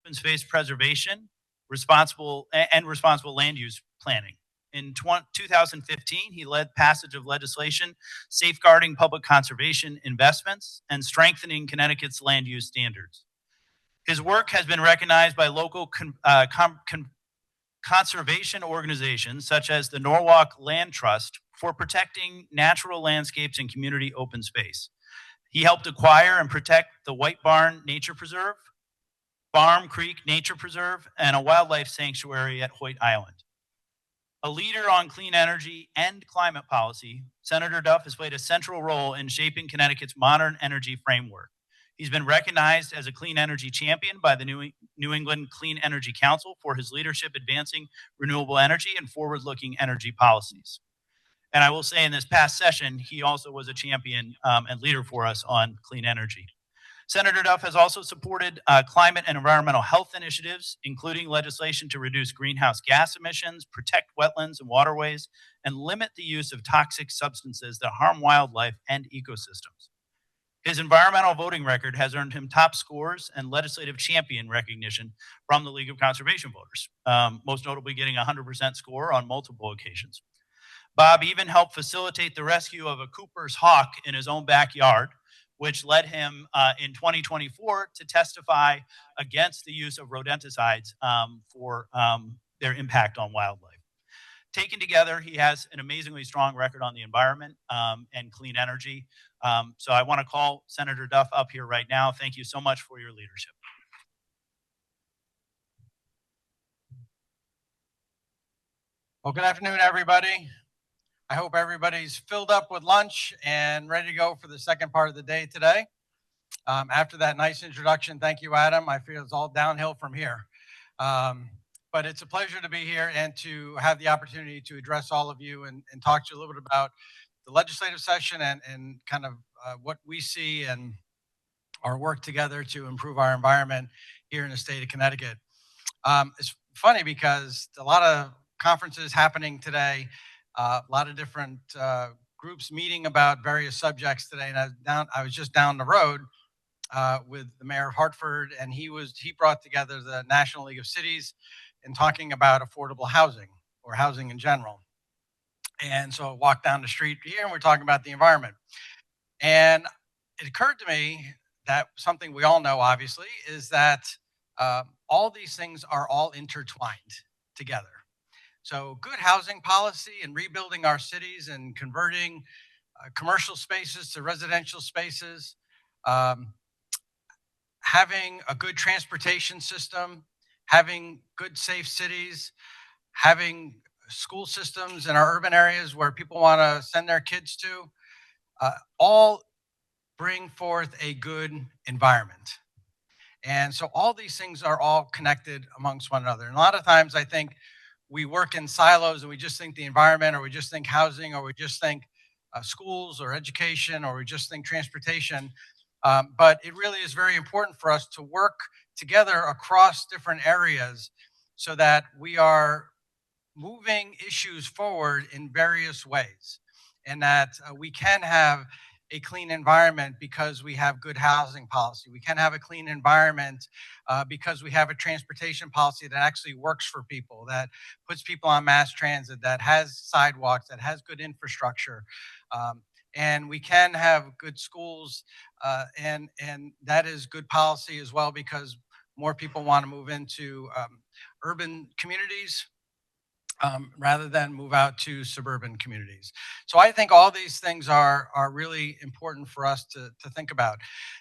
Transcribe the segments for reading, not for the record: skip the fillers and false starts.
open space preservation, responsible land use planning. In 2015, he led passage of legislation safeguarding public conservation investments and strengthening Connecticut's land use standards. His work has been recognized by local conservation organizations such as the Norwalk Land Trust for protecting natural landscapes and community open space. He helped acquire and protect the White Barn Nature Preserve, Farm Creek Nature Preserve, and a wildlife sanctuary at Hoyt Island. A leader on clean energy and climate policy, Senator Duff has played a central role in shaping Connecticut's modern energy framework. He's been recognized as a clean energy champion by the New England Clean Energy Council for his leadership advancing renewable energy and forward-looking energy policies. And I will say in this past session, he also was a champion and leader for us on clean energy. Senator Duff has also supported climate and environmental health initiatives, including legislation to reduce greenhouse gas emissions, protect wetlands and waterways, and limit the use of toxic substances that harm wildlife and ecosystems. His environmental voting record has earned him top scores and legislative champion recognition from the League of Conservation Voters, most notably getting a 100% score on multiple occasions. Bob even helped facilitate the rescue of a Cooper's hawk in his own backyard, which led him in 2024 to testify against the use of rodenticides for their impact on wildlife. Taken together, he has an amazingly strong record on the environment and clean energy. So I want to call Senator Duff up here right now. Thank you so much for your leadership. Well, good afternoon, everybody. I hope everybody's filled up with lunch and ready to go for the second part of the day today. After that nice introduction, thank you, Adam. I feel it's all downhill from here. But it's a pleasure to be here and to have the opportunity to address all of you and talk to you a little bit about the legislative session and kind of what we see and our work together to improve our environment here in the state of Connecticut. It's funny because a lot of conferences happening today, a lot of different groups meeting about various subjects today. And I was just down the road with the mayor of Hartford, and he brought together the National League of Cities in talking about affordable housing or housing in general. And so I walked down the street here and we're talking about the environment. And it occurred to me that something we all know, obviously, is that all these things are all intertwined together. So good housing policy and rebuilding our cities and converting commercial spaces to residential spaces, having a good transportation system, having good, safe cities, having school systems in our urban areas where people want to send their kids to, all bring forth a good environment. And so all these things are all connected amongst one another. And a lot of times I think we work in silos and we just think the environment, or we just think housing, or we just think schools or education, or we just think transportation. But it really is very important for us to work together across different areas so that we are moving issues forward in various ways, and that we can have a clean environment because we have good housing policy. We can have a clean environment because we have a transportation policy that actually works for people, that puts people on mass transit, that has sidewalks, that has good infrastructure. And we can have good schools, and that is good policy as well, because more people want to move into urban communities rather than move out to suburban communities. So I think all these things are really important for us to think about.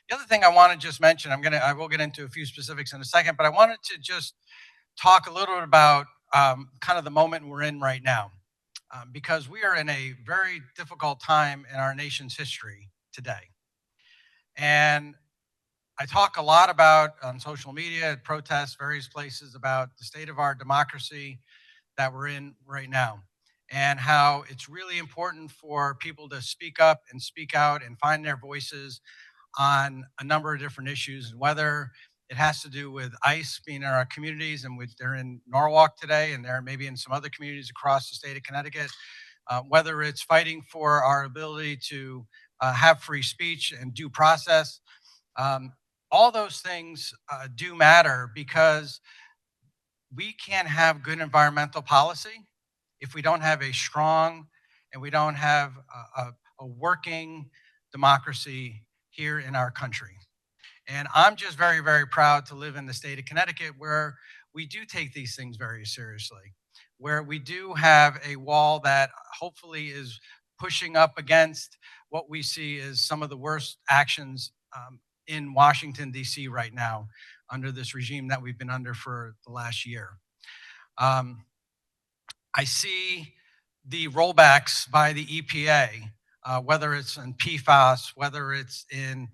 The other thing I want to just mention, I will get into a few specifics in a second, but I wanted to just talk a little bit about kind of the moment we're in right now, because we are in a very difficult time in our nation's history today. And I talk a lot about on social media, at protests, various places, about the state of our democracy that we're in right now, and how it's really important for people to speak up and speak out and find their voices on a number of different issues, and whether it has to do with ICE being in our communities, and they're in Norwalk today, and they're maybe in some other communities across the state of Connecticut, whether it's fighting for our ability to have free speech and due process. all those things do matter because we can't have good environmental policy if we don't have a strong and we don't have a working democracy here in our country. And I'm just very, very proud to live in the state of Connecticut where we do take these things very seriously, where we do have a wall that hopefully is pushing up against what we see as some of the worst actions in Washington, D.C. right now under this regime that we've been under for the last year. Um, I see the rollbacks by the EPA, whether it's in PFAS, whether it's in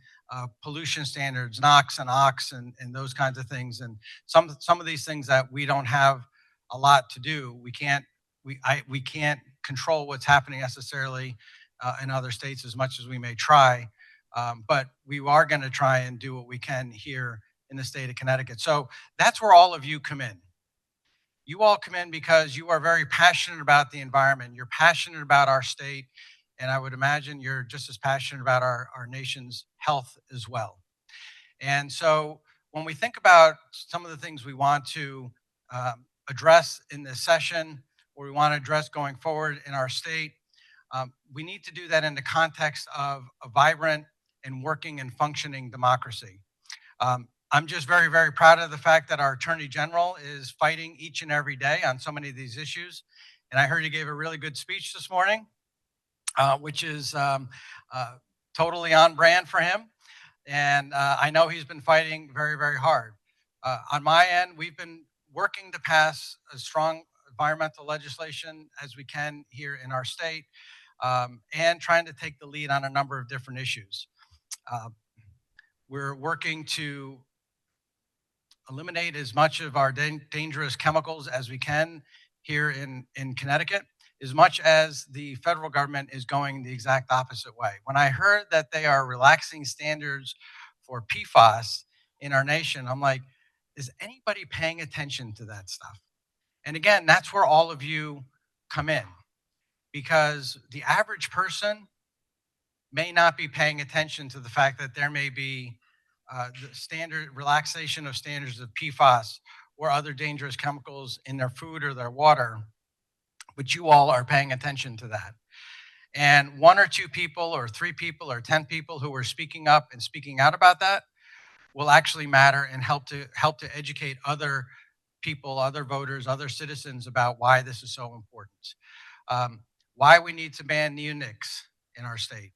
pollution standards, NOx and OX, and those kinds of things, and some of these things that we don't have a lot to do. We can't control what's happening necessarily in other states as much as we may try, but we are going to try and do what we can here in the state of Connecticut. So that's where all of you come in. You all come in because you are very passionate about the environment. You're passionate about our state. And I would imagine you're just as passionate about our nation's health as well. And so when we think about some of the things we want to address in this session, or we want to address going forward in our state, we need to do that in the context of a vibrant and working and functioning democracy. I'm just very, very proud of the fact that our Attorney General is fighting each and every day on so many of these issues. And I heard he gave a really good speech this morning, which is totally on brand for him. And I know he's been fighting very, very hard. On my end, we've been working to pass as strong environmental legislation as we can here in our state, and trying to take the lead on a number of different issues. We're working to eliminate as much of our dangerous chemicals as we can here in Connecticut, as much as the federal government is going the exact opposite way. When I heard that they are relaxing standards for PFAS in our nation, I'm like, is anybody paying attention to that stuff? And again, that's where all of you come in, because the average person may not be paying attention to the fact that there may be the standard relaxation of standards of PFAS or other dangerous chemicals in their food or their water, but you all are paying attention to that. And one or two people or three people or 10 people who are speaking up and speaking out about that will actually matter and help to educate other people, other voters, other citizens about why this is so important. Why we need to ban neonics in our state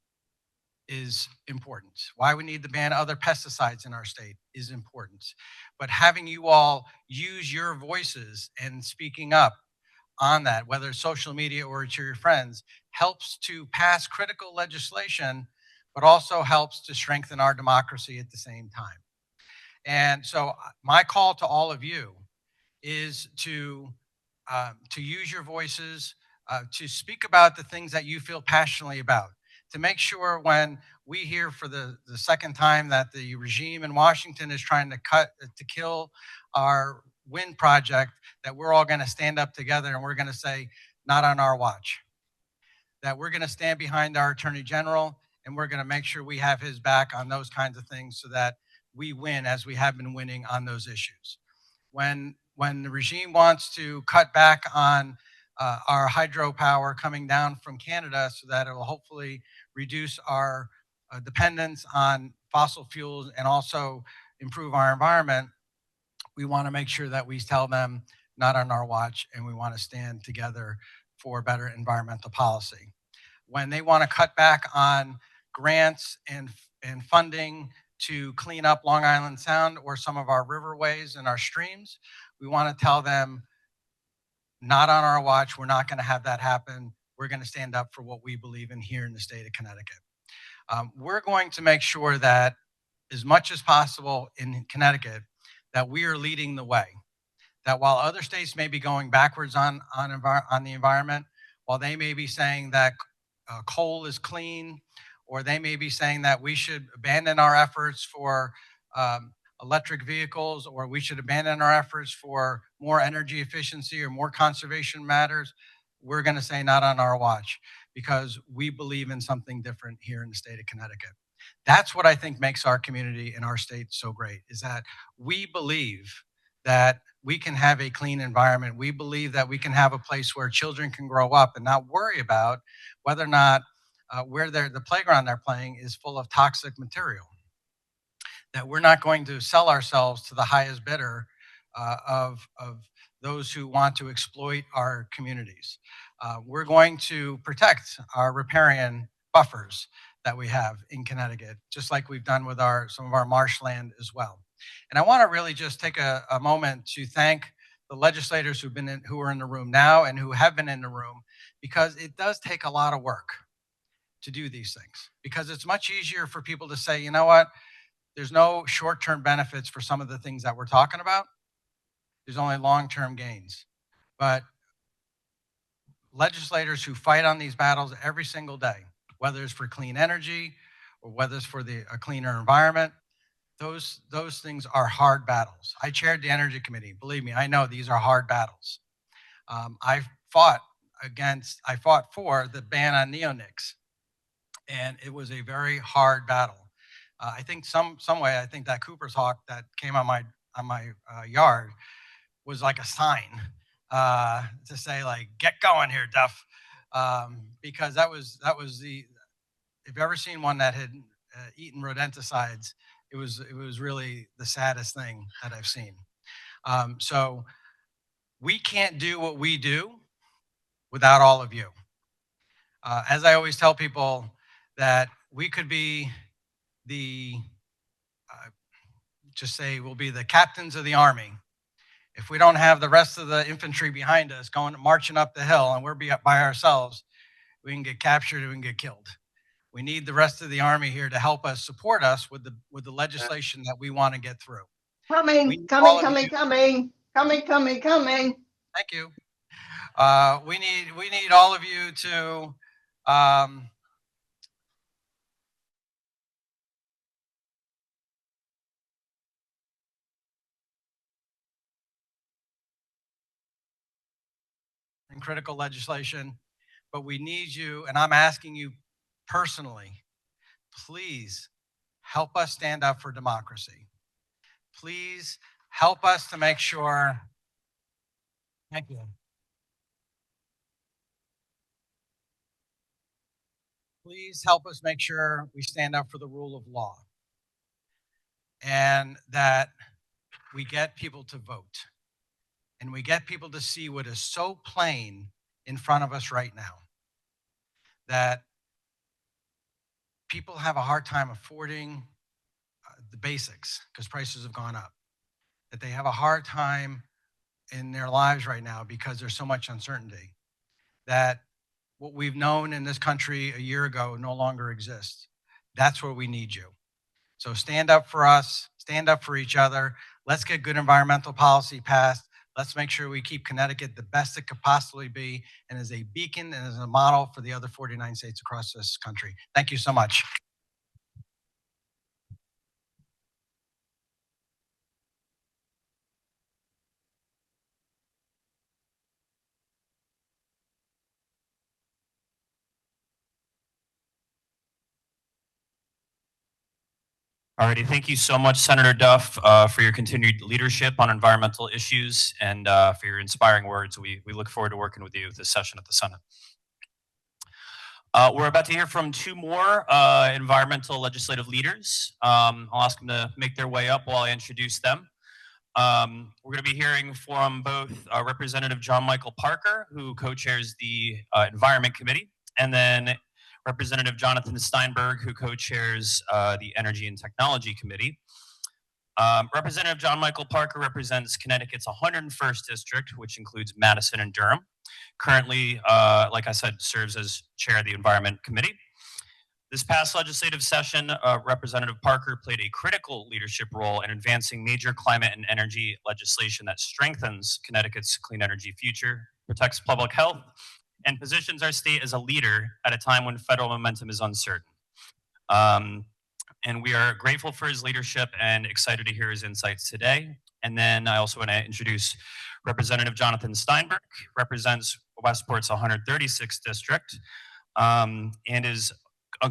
is important. Why we need to ban other pesticides in our state is important. But having you all use your voices and speaking up on that, whether it's social media or to your friends, helps to pass critical legislation, but also helps to strengthen our democracy at the same time. And so my call to all of you is to use your voices, to speak about the things that you feel passionately about, to make sure when we hear for the second time that the regime in Washington is trying to kill our wind project, that we're all going to stand up together and we're going to say, not on our watch. That we're going to stand behind our Attorney General and we're going to make sure we have his back on those kinds of things so that we win as we have been winning on those issues. When the regime wants to cut back on our hydropower coming down from Canada so that it will hopefully reduce our dependence on fossil fuels and also improve our environment, we want to make sure that we tell them not on our watch, and we want to stand together for better environmental policy. When they want to cut back on grants and funding to clean up Long Island Sound or some of our riverways and our streams, we want to tell them, not on our watch. We're not going to have that happen. We're going to stand up for what we believe in here in the state of Connecticut. We're going to make sure that as much as possible in Connecticut, that we are leading the way. That while other states may be going backwards on the environment, while they may be saying that coal is clean, or they may be saying that we should abandon our efforts for electric vehicles, or we should abandon our efforts for more energy efficiency or more conservation matters, we're going to say not on our watch, because we believe in something different here in the state of Connecticut. That's what I think makes our community and our state so great, is that we believe that we can have a clean environment. We believe that we can have a place where children can grow up and not worry about whether or not where the playground they're playing is full of toxic material. That we're not going to sell ourselves to the highest bidder of those who want to exploit our communities. We're going to protect our riparian buffers that we have in Connecticut, just like we've done with some of our marshland as well. And I want to really just take a moment to thank the legislators who are in the room now and who have been in the room, because it does take a lot of work to do these things. Because it's much easier for people to say, you know what, there's no short-term benefits for some of the things that we're talking about. There's only long-term gains. But legislators who fight on these battles every single day, whether it's for clean energy or whether it's for a cleaner environment, those things are hard battles. I chaired the Energy Committee. Believe me, I know these are hard battles. I fought for the ban on neonics, and it was a very hard battle. I think some way, I think that Cooper's hawk that came on my yard was like a sign to say, like, get going here, Duff, because that was the, if you've ever seen one that had eaten rodenticides, it was really the saddest thing that I've seen. So we can't do what we do without all of you. As I always tell people, that we could be just say we'll be the captains of the army. If we don't have the rest of the infantry behind us marching up the hill and we're by ourselves, we can get captured and we can get killed. We need the rest of the army here to help us, support us with the legislation that we want to get through. Coming. Thank you. We need all of you to in critical legislation, but we need you, and I'm asking you personally, please help us stand up for democracy. Please help us to make sure. Thank you. Please help us make sure we stand up for the rule of law and that we get people to vote and we get people to see what is so plain in front of us right now, that people have a hard time affording the basics because prices have gone up, that they have a hard time in their lives right now because there's so much uncertainty, that what we've known in this country a year ago no longer exists. That's where we need you. So stand up for us, stand up for each other. Let's get good environmental policy passed. Let's make sure we keep Connecticut the best it could possibly be and as a beacon and as a model for the other 49 states across this country. Thank you so much. Alrighty, thank you so much, Senator Duff, for your continued leadership on environmental issues and for your inspiring words. We look forward to working with you this session at the Senate. We're about to hear from two more environmental legislative leaders. I'll ask them to make their way up while I introduce them. We're going to be hearing from both Representative John Michael Parker, who co-chairs the Environment Committee, and then Representative Jonathan Steinberg, who co-chairs the Energy and Technology Committee. Representative John Michael Parker represents Connecticut's 101st District, which includes Madison and Durham. Currently, like I said, serves as chair of the Environment Committee. This past legislative session, Representative Parker played a critical leadership role in advancing major climate and energy legislation that strengthens Connecticut's clean energy future, protects public health, and positions our state as a leader at a time when federal momentum is uncertain. And we are grateful for his leadership and excited to hear his insights today. And then I also want to introduce Representative Jonathan Steinberg, represents Westport's 136th District, and is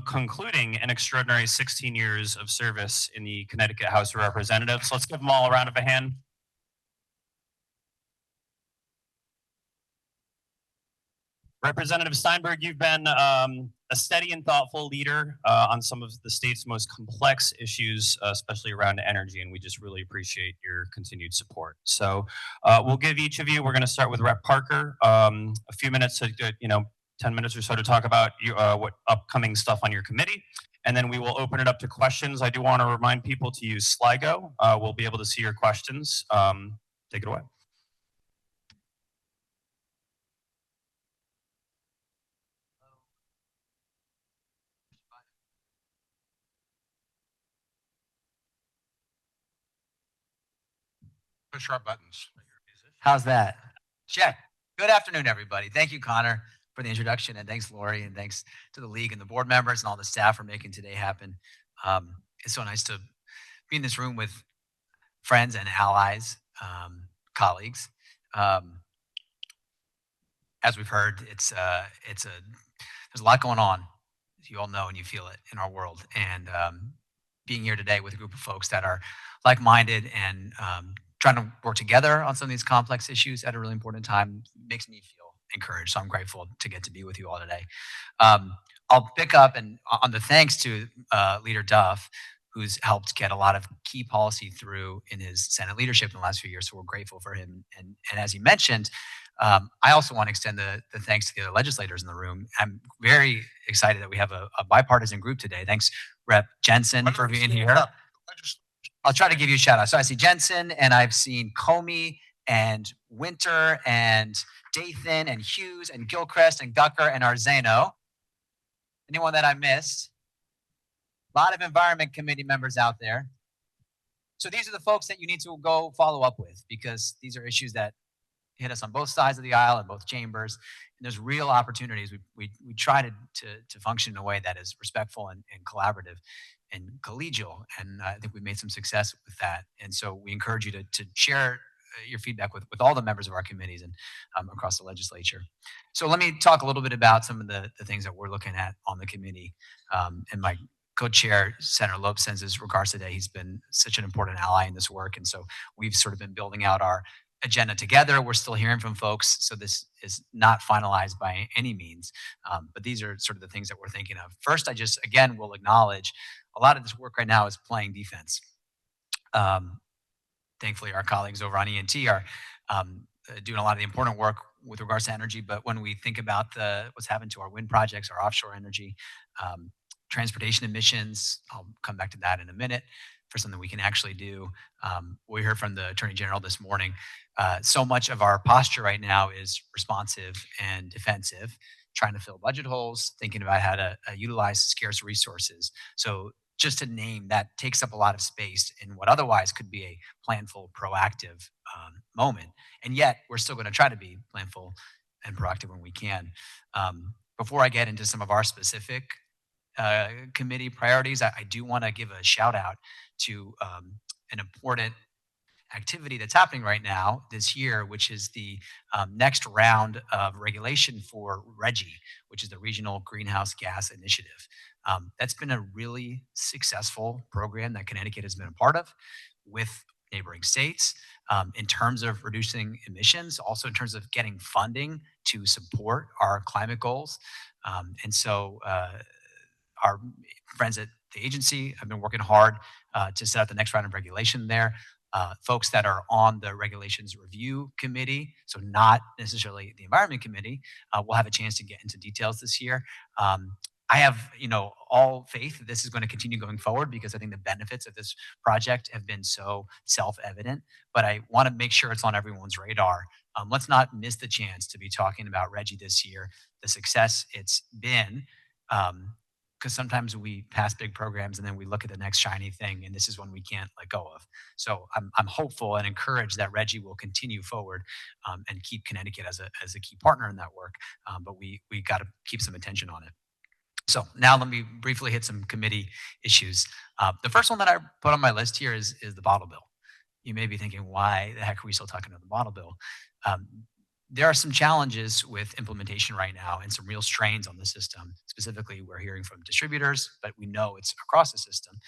concluding an extraordinary 16 years of service in the Connecticut House of Representatives. Let's give them all a round of a hand. Representative Steinberg, you've been a steady and thoughtful leader on some of the state's most complex issues, especially around energy, and we just really appreciate your continued support. So we'll give each of you, we're going to start with Rep. Parker, a few minutes, 10 minutes or so to talk about what upcoming stuff on your committee, and then we will open it up to questions. I do want to remind people to use Sligo. We'll be able to see your questions. Take it away. Push our buttons. How's that? Check. Good afternoon, everybody. Thank you, Connor, for the introduction, and thanks, Lori, and thanks to the league and the board members and all the staff for making today happen. It's so nice to be in this room with friends and allies, colleagues. As we've heard, there's a lot going on, as you all know and you feel it in our world. And being here today with a group of folks that are like-minded and trying to work together on some of these complex issues at a really important time makes me feel encouraged. So I'm grateful to get to be with you all today. I'll pick up on the thanks to Leader Duff, who's helped get a lot of key policy through in his Senate leadership in the last few years. So we're grateful for him. And as he mentioned, I also want to extend the thanks to the other legislators in the room. I'm very excited that we have a bipartisan group today. Thanks, Rep. Jensen, for being here. I'll try to give you a shout out. So I see Jensen, and I've seen Comey and Winter and Dathan and Hughes and Gilchrist and Gucker and Arzano. Anyone that I missed? A lot of Environment Committee members out there. So these are the folks that you need to go follow up with, because these are issues that hit us on both sides of the aisle in both chambers. And there's real opportunities. We try to function in a way that is respectful and collaborative and collegial. And I think we've made some success with that. And so we encourage you to share your feedback with all the members of our committees and across the legislature. So let me talk a little bit about some of the things that we're looking at on the committee. And my co-chair, Senator Loeb, sends his regards today. He's been such an important ally in this work. And so we've sort of been building out our agenda together. We're still hearing from folks, so this is not finalized by any means, but these are sort of the things that we're thinking of. First, I just, again, will acknowledge a lot of this work right now is playing defense. Thankfully, our colleagues over on ENT are doing a lot of the important work with regards to energy, but when we think about what's happened to our wind projects, our offshore energy, transportation emissions, I'll come back to that in a minute, for something we can actually do. We heard from the Attorney General this morning. So much of our posture right now is responsive and defensive, trying to fill budget holes, thinking about how to utilize scarce resources. So just to name, that takes up a lot of space in what otherwise could be a planful, proactive moment. And yet we're still going to try to be planful and proactive when we can. Before I get into some of our specific committee priorities, I do want to give a shout out to an important activity that's happening right now this year, which is the next round of regulation for RGGI, which is the Regional Greenhouse Gas Initiative. That's been a really successful program that Connecticut has been a part of with neighboring states in terms of reducing emissions, also in terms of getting funding to support our climate goals. And so our friends at the agency have been working hard to set up the next round of regulation there. Folks that are on the Regulations Review Committee, so not necessarily the Environment Committee, will have a chance to get into details this year. I have, all faith that this is going to continue going forward, because I think the benefits of this project have been so self-evident, but I want to make sure it's on everyone's radar. Let's not miss the chance to be talking about RGGI this year, the success it's been, because sometimes we pass big programs and then we look at the next shiny thing, and this is one we can't let go of. So I'm hopeful and encouraged that RGGI will continue forward and keep Connecticut as a key partner in that work, but we got to keep some attention on it. So now let me briefly hit some committee issues. The first one that I put on my list here is the bottle bill. You may be thinking, why the heck are we still talking about the bottle bill? there are some challenges with implementation right now and some real strains on the system. Specifically, we're hearing from distributors, but we know it's across the system.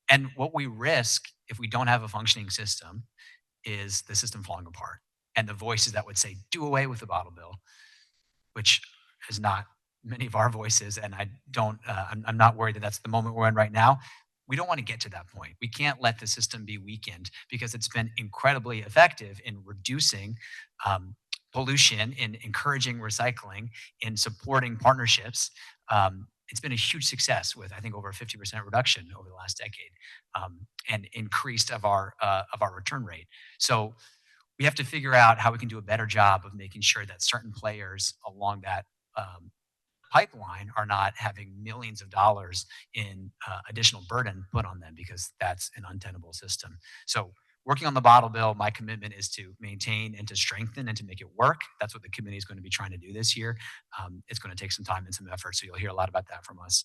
And what we risk if we don't have a functioning system is the system falling apart. And the voices that would say, do away with the bottle bill, which is not many of our voices. And I don't, I'm not worried that that's the moment we're in right now. We don't want to get to that point. We can't let the system be weakened because it's been incredibly effective in reducing pollution, in encouraging recycling, in supporting partnerships. It's been a huge success with, I think, over a 50% reduction over the last decade, and increased of our return rate. So we have to figure out how we can do a better job of making sure that certain players along that pipeline are not having millions of dollars in additional burden put on them, because that's an untenable system. So working on the bottle bill, my commitment is to maintain and to strengthen and to make it work. That's what the committee is going to be trying to do this year. It's going to take some time and some effort, so you'll hear a lot about that from us.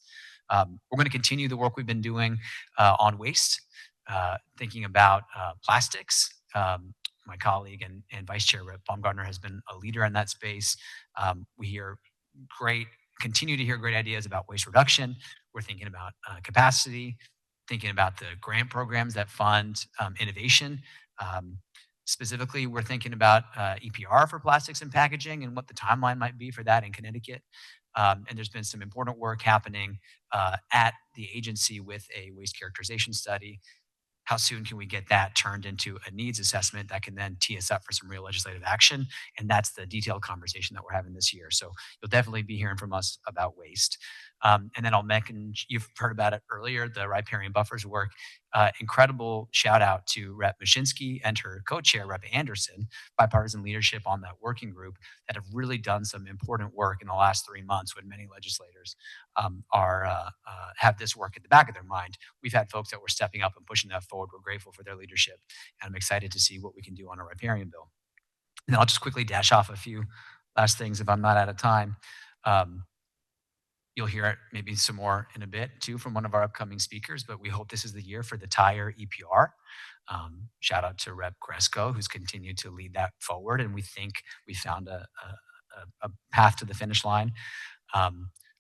We're going to continue the work we've been doing on waste, thinking about plastics. My colleague and Vice Chair Rep Baumgartner has been a leader in that space. We continue to hear great ideas about waste reduction. We're thinking about capacity, thinking about the grant programs that fund innovation. Specifically, we're thinking about EPR for plastics and packaging and what the timeline might be for that in Connecticut. And there's been some important work happening at the agency with a waste characterization study. How soon can we get that turned into a needs assessment that can then tee us up for some real legislative action? And that's the detailed conversation that we're having this year. So you'll definitely be hearing from us about waste. And then I'll mention, you've heard about it earlier, the riparian buffers work. Incredible shout out to Rep. Mashinsky and her co-chair, Rep. Anderson, bipartisan leadership on that working group that have really done some important work in the last 3 months when many legislators have this work at the back of their mind. We've had folks that were stepping up and pushing that forward. We're grateful for their leadership, and I'm excited to see what we can do on a riparian bill. And then I'll just quickly dash off a few last things if I'm not out of time. You'll hear maybe some more in a bit too from one of our upcoming speakers, but we hope this is the year for the tire EPR. Shout out to Rep. Cresco, who's continued to lead that forward, and we think we found a path to the finish line.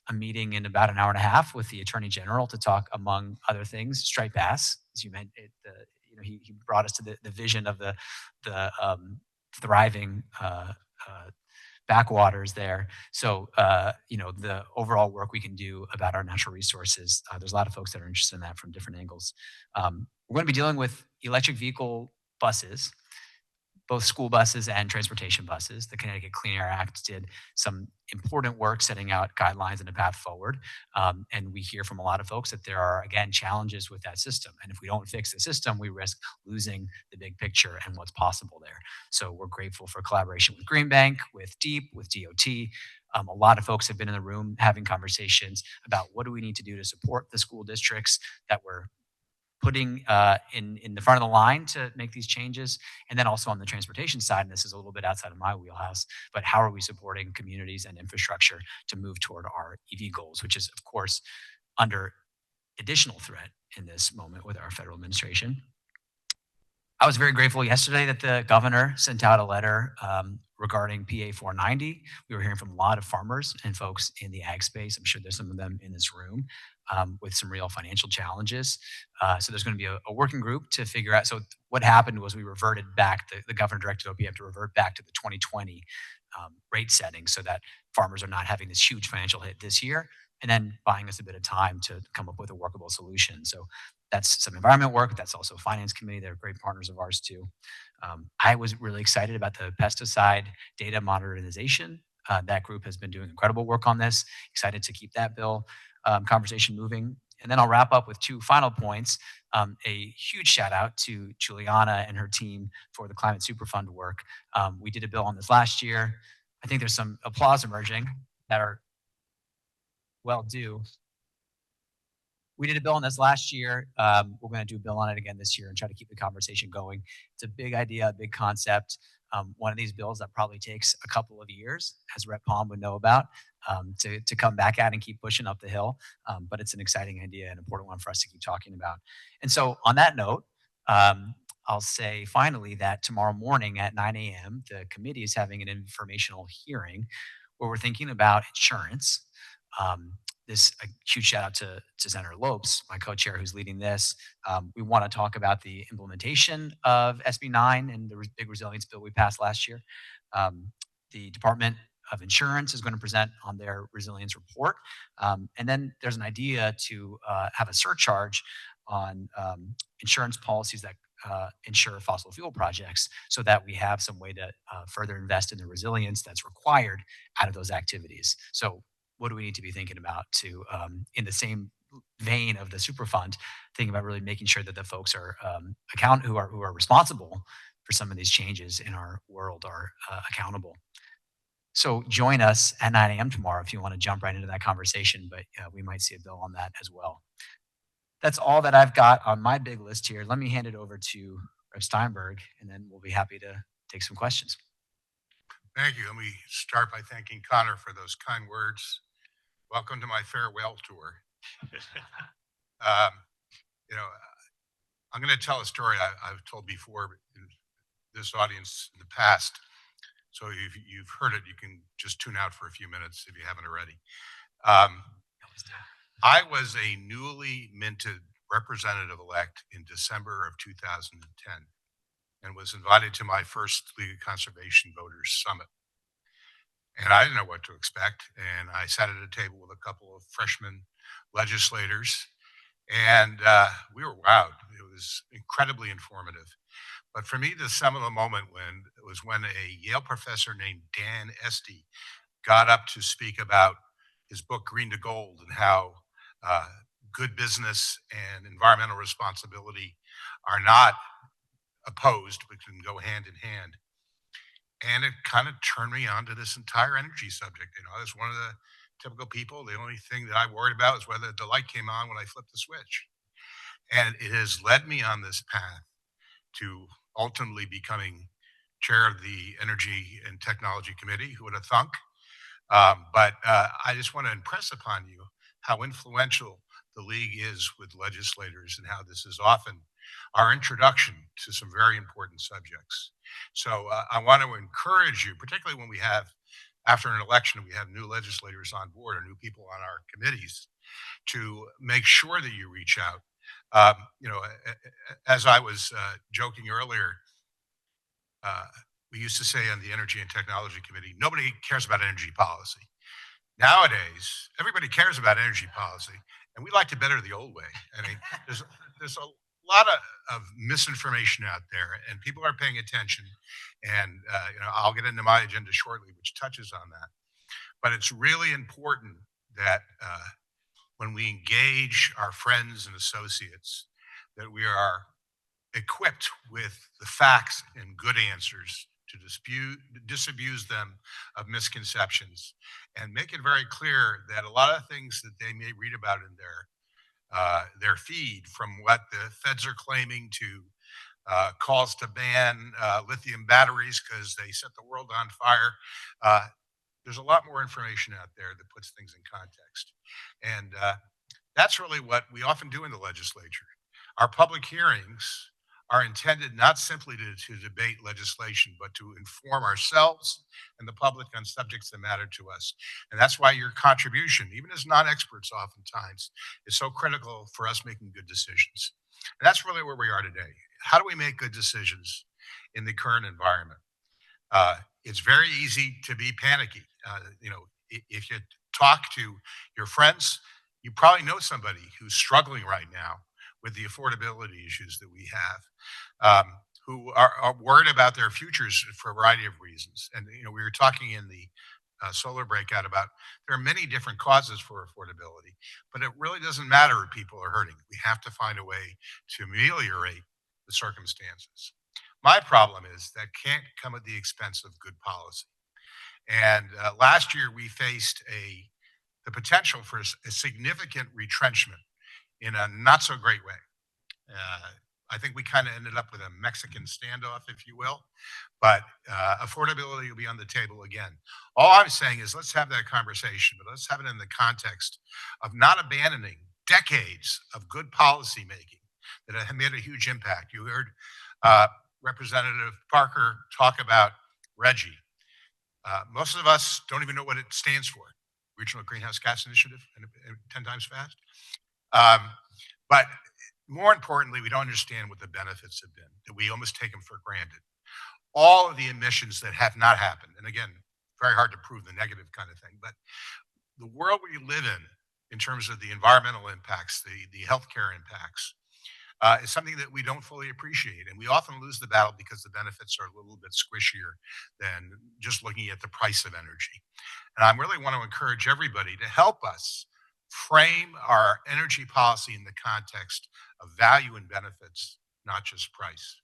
A meeting in about an hour and a half with the Attorney General to talk, among other things, striped bass. As you mentioned, he brought us to the vision of the thriving backwaters there. So, the overall work we can do about our natural resources, there's a lot of folks that are interested in that from different angles. We're going to be dealing with electric vehicle buses, both school buses and transportation buses. The Connecticut Clean Air Act did some important work setting out guidelines and a path forward. And we hear from a lot of folks that there are, again, challenges with that system. And if we don't fix the system, we risk losing the big picture and what's possible there. So we're grateful for collaboration with Green Bank, with DEEP, with DOT. A lot of folks have been in the room having conversations about what do we need to do to support the school districts that we're putting in the front of the line to make these changes. And then also on the transportation side, and this is a little bit outside of my wheelhouse, but how are we supporting communities and infrastructure to move toward our EV goals, which is, of course, under additional threat in this moment with our federal administration. I was very grateful yesterday that the governor sent out a letter regarding PA 490. We were hearing from a lot of farmers and folks in the ag space. I'm sure there's some of them in this room with some real financial challenges. So there's going to be a working group to figure out. So what happened was we reverted back, the governor directed OPM to revert back to the 2020 rate setting so that farmers are not having this huge financial hit this year, and then buying us a bit of time to come up with a workable solution. So that's some environment work. That's also finance committee. They're great partners of ours too. I was really excited about the pesticide data modernization. That group has been doing incredible work on this. Excited to keep that bill conversation moving. And then I'll wrap up with 2 final points. A huge shout out to Juliana and her team for the Climate Superfund work. We did a bill on this last year. I think there's some applause emerging that are well due. We did a bill on this last year. We're going to do a bill on it again this year and try to keep the conversation going. It's a big idea, a big concept. One of these bills that probably takes a couple of years, as Rep. Palm would know about, to come back at and keep pushing up the hill. But it's an exciting idea and important one for us to keep talking about. And so on that note, I'll say finally that tomorrow morning at 9 a.m., the committee is having an informational hearing where we're thinking about insurance. Um, this a huge shout out to Senator Lopes, my co-chair, who's leading this. We want to talk about the implementation of SB 9 and the big resilience bill we passed last year. The Department of Insurance is going to present on their resilience report, and then there's an idea to have a surcharge on insurance policies that insure fossil fuel projects, so that we have some way to further invest in the resilience that's required out of those activities. So what do we need to be thinking about to, in the same vein of the Superfund, thinking about really making sure that the folks are who are responsible for some of these changes in our world are accountable. So join us at 9 a.m. tomorrow if you want to jump right into that conversation, but we might see a bill on that as well. That's all that I've got on my big list here. Let me hand it over to Rev Steinberg, and then we'll be happy to take some questions. Thank you. Let me start by thanking Connor for those kind words. Welcome to my farewell tour. um, you know, I'm going to tell a story I've told before in this audience in the past. So if you've heard it, you can just tune out for a few minutes if you haven't already. I was a newly minted representative-elect in December of 2010 and was invited to my first League of Conservation Voters Summit. And I didn't know what to expect. And I sat at a table with a couple of freshman legislators, and we were wowed. It was incredibly informative. But for me, the seminal moment was when a Yale professor named Dan Estey got up to speak about his book Green to Gold and how good business and environmental responsibility are not opposed but can go hand in hand. And it kind of turned me on to this entire energy subject. I was one of the typical people. The only thing that I worried about was whether the light came on when I flipped the switch. And it has led me on this path to ultimately becoming chair of the Energy and Technology Committee. Who would have thunk? But I just want to impress upon you how influential the League is with legislators and how this is often our introduction to some very important subjects. So I want to encourage you, particularly when we have, after an election, we have new legislators on board or new people on our committees, to make sure that you reach out. As I was joking earlier, we used to say on the Energy and Technology Committee, nobody cares about energy policy. Nowadays, everybody cares about energy policy, and we like to better the old way. I mean, there's a lot of misinformation out there, and people are paying attention. And I'll get into my agenda shortly, which touches on that. But it's really important that when we engage our friends and associates, that we are equipped with the facts and good answers to disabuse them of misconceptions and make it very clear that a lot of things that they may read about in their feed, from what the feds are claiming to calls to ban lithium batteries because they set the world on fire. There's a lot more information out there that puts things in context. And that's really what we often do in the legislature. Our public hearings are intended not simply to debate legislation, but to inform ourselves and the public on subjects that matter to us. And that's why your contribution, even as non-experts oftentimes, is so critical for us making good decisions. And that's really where we are today. How do we make good decisions in the current environment? It's very easy to be panicky. If you talk to your friends, you probably know somebody who's struggling right now with the affordability issues that we have, who are worried about their futures for a variety of reasons. And we were talking in the solar breakout about there are many different causes for affordability, but it really doesn't matter if people are hurting. We have to find a way to ameliorate the circumstances. My problem is that can't come at the expense of good policy. And last year we faced the potential for a significant retrenchment in a not so great way. I think we kind of ended up with a Mexican standoff, if you will, but affordability will be on the table again. All I'm saying is let's have that conversation, but let's have it in the context of not abandoning decades of good policy making that have made a huge impact. You heard Representative Parker talk about RGGI. Most of us don't even know what it stands for, Regional Greenhouse Gas Initiative, and 10 times fast. But more importantly, we don't understand what the benefits have been, that we almost take them for granted. All of the emissions that have not happened, and again, very hard to prove the negative kind of thing, but the world we live in terms of the environmental impacts, the healthcare impacts, is something that we don't fully appreciate. And we often lose the battle because the benefits are a little bit squishier than just looking at the price of energy. And I really want to encourage everybody to help us frame our energy policy in the context of value and benefits, not just price.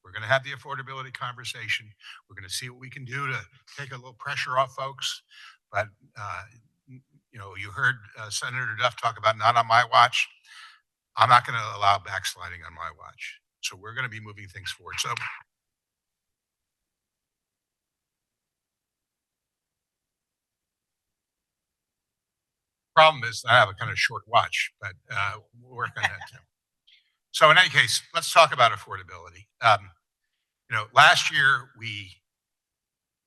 We're going to have the affordability conversation. We're going to see what we can do to take a little pressure off folks. But, you heard Senator Duff talk about not on my watch. I'm not going to allow backsliding on my watch. So we're going to be moving things forward. So problem is I have a kind of short watch, but we'll work on that too. So in any case, let's talk about affordability. Last year we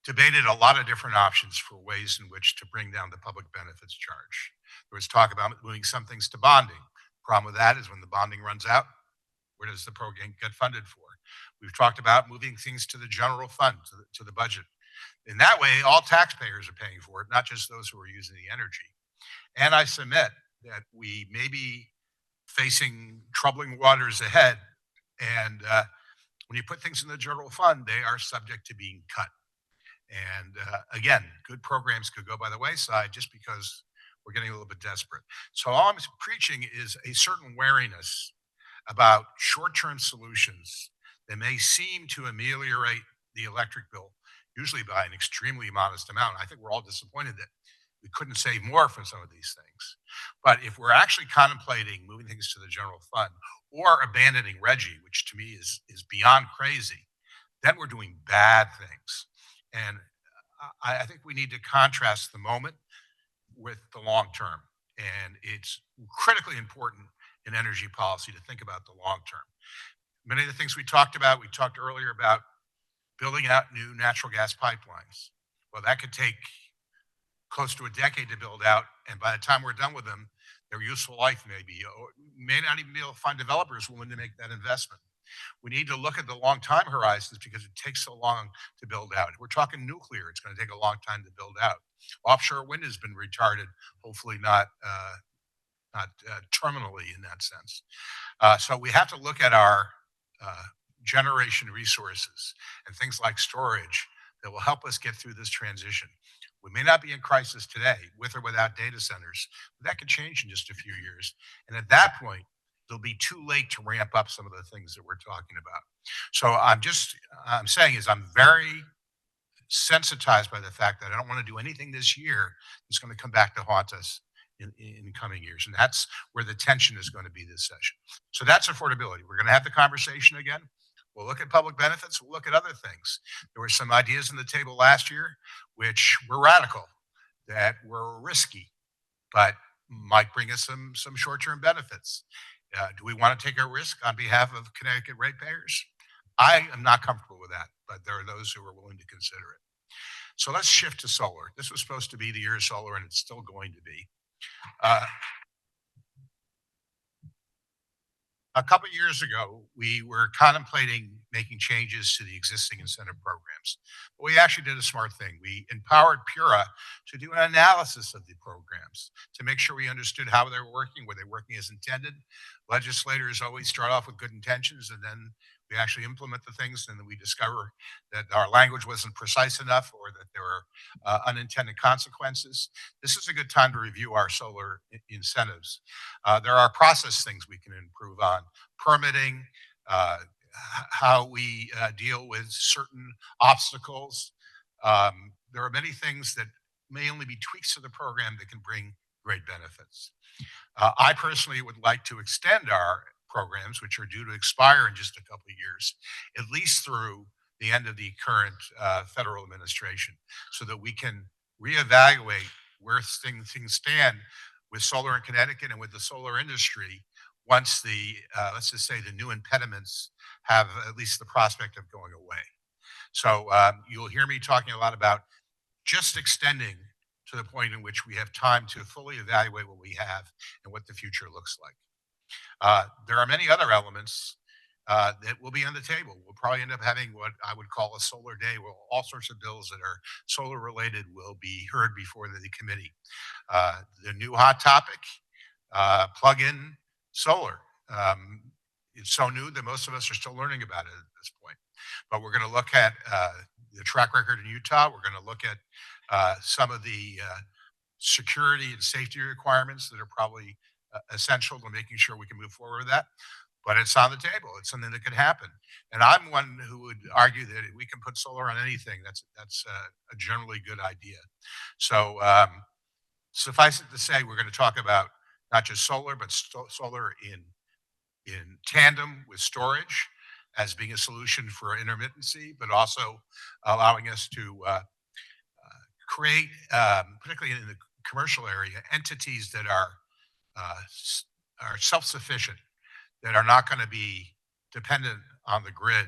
debated a lot of different options for ways in which to bring down the public benefits charge. There was talk about moving some things to bonding. Problem with that is when the bonding runs out, where does the program get funded for? We've talked about moving things to the general fund, to the budget. In that way, all taxpayers are paying for it, not just those who are using the energy. And I submit that we may be facing troubling waters ahead. And when you put things in the general fund, they are subject to being cut. And again, good programs could go by the wayside just because we're getting a little bit desperate. So all I'm preaching is a certain wariness about short-term solutions that may seem to ameliorate the electric bill, usually by an extremely modest amount. I think we're all disappointed that we couldn't save more from some of these things. But if we're actually contemplating moving things to the general fund or abandoning RGGI, which to me is beyond crazy, then we're doing bad things. And I think we need to contrast the moment with the long term. And it's critically important in energy policy to think about the long term. Many of the things we talked earlier about building out new natural gas pipelines. Well, that could take close to a decade to build out. And by the time we're done with them, their useful life may not even be able to find developers willing to make that investment. We need to look at the long time horizons because it takes so long to build out. We're talking nuclear. It's going to take a long time to build out. Offshore wind has been retarded, hopefully not terminally in that sense. So we have to look at our generation resources and things like storage that will help us get through this transition. We may not be in crisis today with or without data centers, but that could change in just a few years. And at that point, it'll be too late to ramp up some of the things that we're talking about. So I'm saying is I'm very sensitized by the fact that I don't want to do anything this year that's going to come back to haunt us in coming years. And that's where the tension is going to be this session. So that's affordability. We're going to have the conversation again. We'll look at public benefits. We'll look at other things. There were some ideas on the table last year which were radical, that were risky, but might bring us some short-term benefits. Do we want to take a risk on behalf of Connecticut ratepayers? I am not comfortable with that, but there are those who are willing to consider it. So let's shift to solar. This was supposed to be the year of solar, and it's still going to be. A couple of years ago, we were contemplating making changes to the existing incentive programs. But we actually did a smart thing. We empowered Pura to do an analysis of the programs to make sure we understood how they were working. Were they working as intended? Legislators always start off with good intentions, and then we actually implement the things, and then we discover that our language wasn't precise enough or that there were unintended consequences. This is a good time to review our solar incentives. There are process things we can improve on, permitting, how we deal with certain obstacles. There are many things that may only be tweaks to the program that can bring great benefits. I personally would like to extend our programs, which are due to expire in just a couple of years, at least through the end of the current federal administration, so that we can reevaluate where things stand with solar in Connecticut and with the solar industry once the, let's just say the new impediments have at least the prospect of going away. So you'll hear me talking a lot about just extending to the point in which we have time to fully evaluate what we have and what the future looks like. There are many other elements that will be on the table. We'll probably end up having what I would call a solar day, where all sorts of bills that are solar related will be heard before the committee. The new hot topic, plug-in solar. It's so new that most of us are still learning about it at this point. But we're going to look at the track record in Utah. We're going to look at some of the security and safety requirements that are probably essential to making sure we can move forward with that. But it's on the table. It's something that could happen. And I'm one who would argue that we can put solar on anything. That's a generally good idea. So suffice it to say, we're going to talk about not just solar, but solar in tandem with storage as being a solution for intermittency, but also allowing us to create, particularly in the commercial area, entities that are self-sufficient, that are not going to be dependent on the grid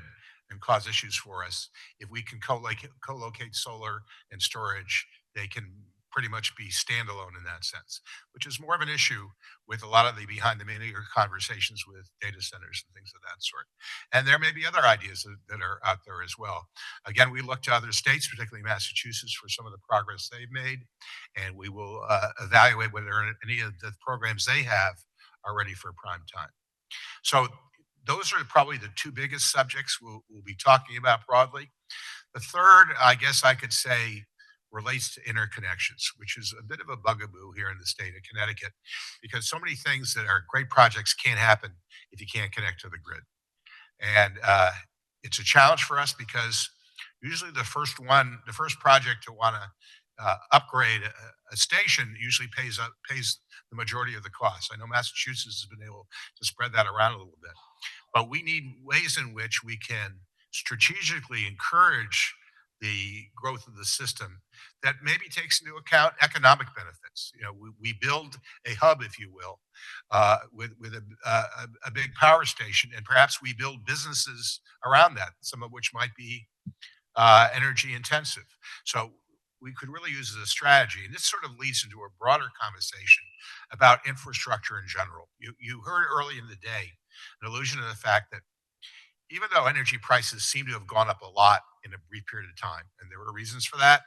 and cause issues for us. If we can co-locate solar and storage, they can pretty much be standalone in that sense, which is more of an issue with a lot of the behind the meter conversations with data centers and things of that sort. And there may be other ideas that are out there as well. Again, we look to other states, particularly Massachusetts, for some of the progress they've made, and we will evaluate whether any of the programs they have are ready for prime time. So those are probably the two biggest subjects we'll be talking about broadly. The third, I guess I could say, relates to interconnections, which is a bit of a bugaboo here in the state of Connecticut, because so many things that are great projects can't happen if you can't connect to the grid. And it's a challenge for us because usually the first project to want to upgrade a station usually pays the majority of the cost. I know Massachusetts has been able to spread that around a little bit, but we need ways in which we can strategically encourage the growth of the system that maybe takes into account economic benefits. You know, we build a hub, if you will, with a big power station, and perhaps we build businesses around that, some of which might be energy intensive. So we could really use as a strategy. And this sort of leads into a broader conversation about infrastructure in general. You heard early in the day an allusion to the fact that even though energy prices seem to have gone up a lot in a brief period of time, and there were reasons for that.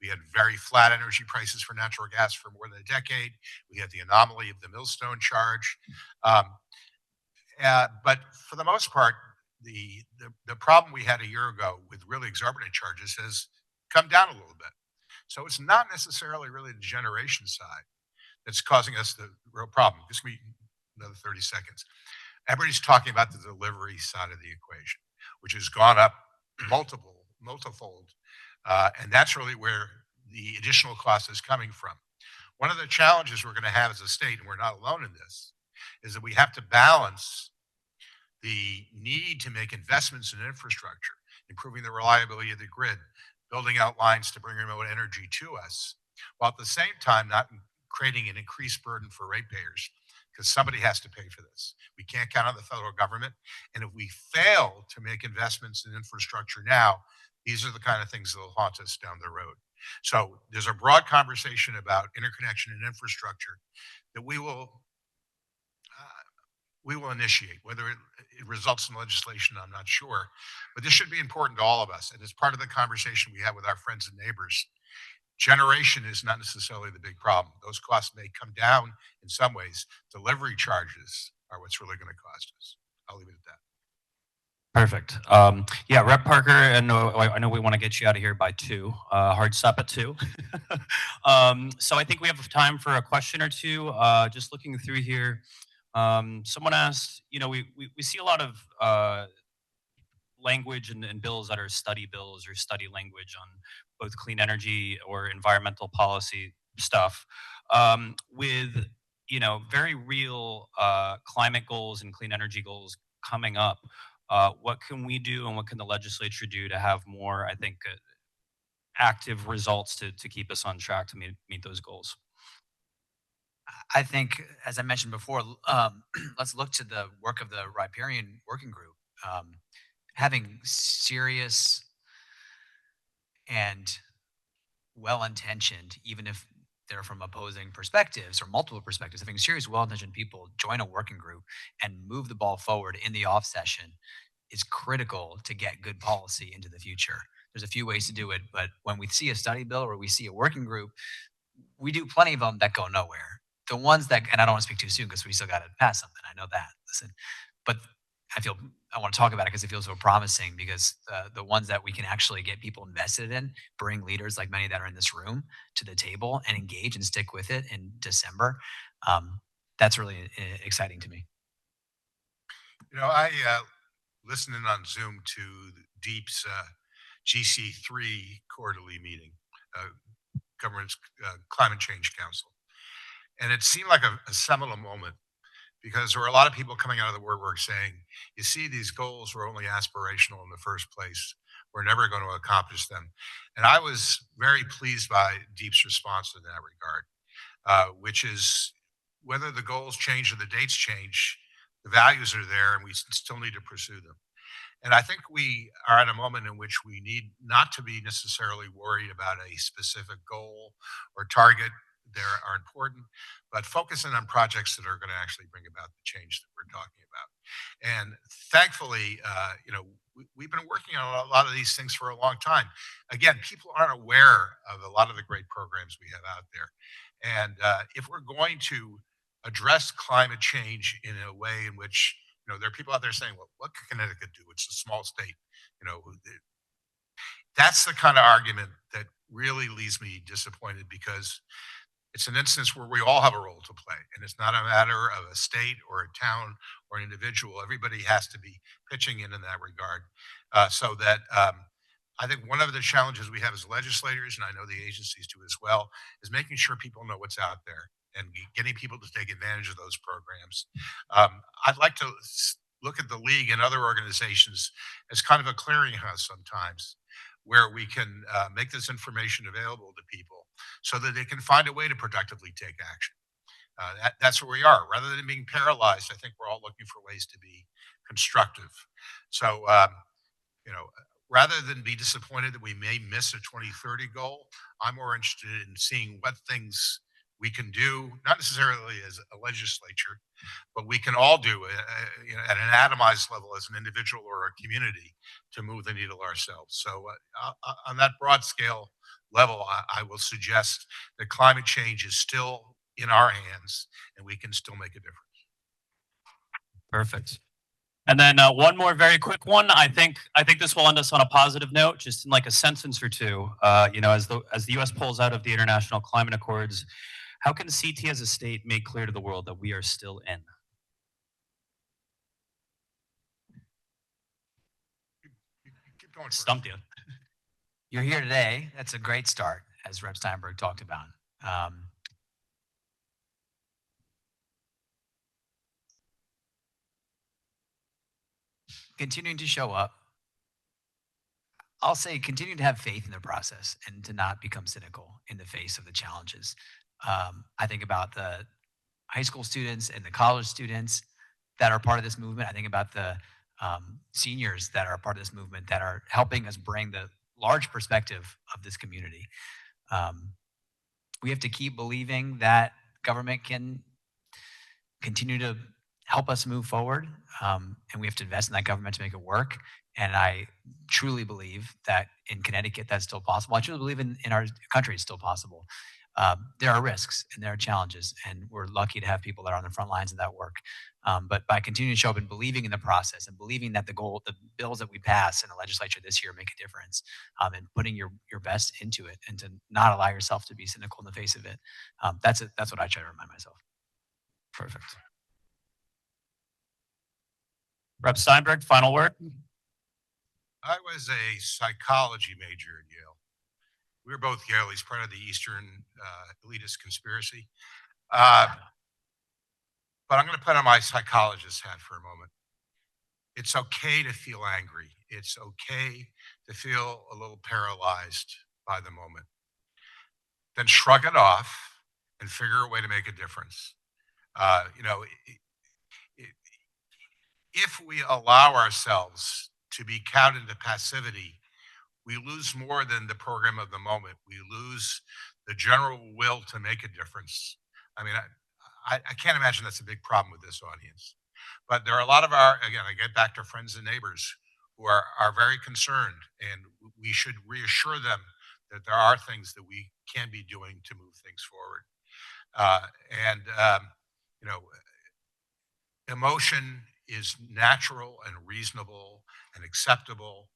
We had very flat energy prices for natural gas for more than a decade. We had the anomaly of the millstone charge. But for the most part, the problem we had a year ago with really exorbitant charges has come down a little bit. So it's not necessarily really the generation side that's causing us the real problem. Just give me another 30 seconds. Everybody's talking about the delivery side of the equation, which has gone up multifold. And that's really where the additional cost is coming from. One of the challenges we're going to have as a state, and we're not alone in this, is that we have to balance the need to make investments in infrastructure, improving the reliability of the grid, building out lines to bring remote energy to us, while at the same time not creating an increased burden for ratepayers, because somebody has to pay for this. We can't count on the federal government. And if we fail to make investments in infrastructure now, these are the kind of things that will haunt us down the road. So there's a broad conversation about interconnection and infrastructure that we will initiate. Whether it results in legislation, I'm not sure. But this should be important to all of us. And it's part of the conversation we have with our friends and neighbors. Generation is not necessarily the big problem. Those costs may come down in some ways. Delivery charges are what's really going to cost us. I'll leave it at that. Perfect. Yeah, Rep. Parker, I know we want to get you out of here by 2. Hard stop at 2. So I think we have time for a question or two. Just looking through here. Someone asked, we see a lot of language and bills that are study bills or study language on both clean energy or environmental policy stuff, with very real climate goals and clean energy goals coming up. What can we do, and what can the legislature do to have more, I think, active results to keep us on track to meet those goals? I think, as I mentioned before, let's look to the work of the riparian working group. Having serious and well-intentioned, even if they're from opposing perspectives or multiple perspectives, having serious, well-intentioned people join a working group and move the ball forward in the off session is critical to get good policy into the future. There's a few ways to do it, but when we see a study bill or we see a working group, we do plenty of them that go nowhere. The ones that, and I don't want to speak too soon because we still got to pass something. I know that. Listen, but I want to talk about it because it feels so promising because the ones that we can actually get people invested in, bring leaders like many that are in this room to the table and engage and stick with it in December. That's really exciting to me. I listened in on Zoom to Deep's GC3 quarterly meeting, Government's Climate Change Council. And it seemed like a seminal moment because there were a lot of people coming out of the woodwork saying, you see, these goals were only aspirational in the first place. We're never going to accomplish them. And I was very pleased by Deep's response in that regard, which is whether the goals change or the dates change, the values are there and we still need to pursue them. And I think we are at a moment in which we need not to be necessarily worried about a specific goal or target. They are important, but focusing on projects that are going to actually bring about the change that we're talking about. And thankfully, we've been working on a lot of these things for a long time. Again, people aren't aware of a lot of the great programs we have out there. And if we're going to address climate change in a way in which there are people out there saying, well, what can Connecticut do? It's a small state. That's the kind of argument that really leaves me disappointed because it's an instance where we all have a role to play. And it's not a matter of a state or a town or an individual. Everybody has to be pitching in that regard. So that I think one of the challenges we have as legislators, and I know the agencies do as well, is making sure people know what's out there and getting people to take advantage of those programs. I'd like to look at the league and other organizations as kind of a clearinghouse sometimes, where we can make this information available to people so that they can find a way to productively take action. That's where we are. Rather than being paralyzed, I think we're all looking for ways to be constructive. So, rather than be disappointed that we may miss a 2030 goal, I'm more interested in seeing what things we can do, not necessarily as a legislature, but we can all do at an atomized level as an individual or a community to move the needle ourselves. So on that broad scale level, I will suggest that climate change is still in our hands and we can still make a difference. Perfect. And then one more very quick one. I think this will end us on a positive note, just in like a sentence or two. As the U.S. pulls out of the international climate accords, how can CT as a state make clear to the world that we are still in? Keep going. Stumped you. You're here today. That's a great start, as Rep. Steinberg talked about. Continuing to show up. I'll say continue to have faith in the process and to not become cynical in the face of the challenges. I think about the high school students and the college students that are part of this movement. I think about the seniors that are part of this movement that are helping us bring the large perspective of this community. We have to keep believing that government can continue to help us move forward, and we have to invest in that government to make it work. And I truly believe that in Connecticut, that's still possible. I truly believe in our country, it's still possible. There are risks and there are challenges, and we're lucky to have people that are on the front lines of that work. But by continuing to show up and believing in the process and believing that the bills that we pass in the legislature this year make a difference, and putting your best into it and to not allow yourself to be cynical in the face of it, that's what I try to remind myself. Perfect. Rep. Steinberg, final word. I was a psychology major at Yale. We were both Yale. He's part of the Eastern elitist conspiracy. But I'm going to put on my psychologist hat for a moment. It's okay to feel angry. It's okay to feel a little paralyzed by the moment. Then shrug it off and figure a way to make a difference. You know, if we allow ourselves to be cowed into passivity, we lose more than the program of the moment. We lose the general will to make a difference. I mean, I can't imagine that's a big problem with this audience. But there are a lot of our, again, I get back to friends and neighbors who are very concerned, and we should reassure them that there are things that we can be doing to move things forward. And, you know, emotion is natural and reasonable and acceptable,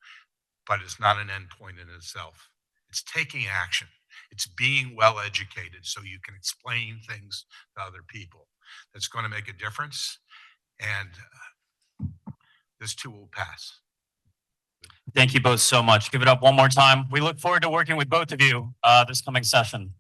but it's not an endpoint in itself. It's taking action. It's being well educated so you can explain things to other people. That's going to make a difference. And this too will pass. Thank you both so much. Give it up one more time. We look forward to working with both of you this coming session.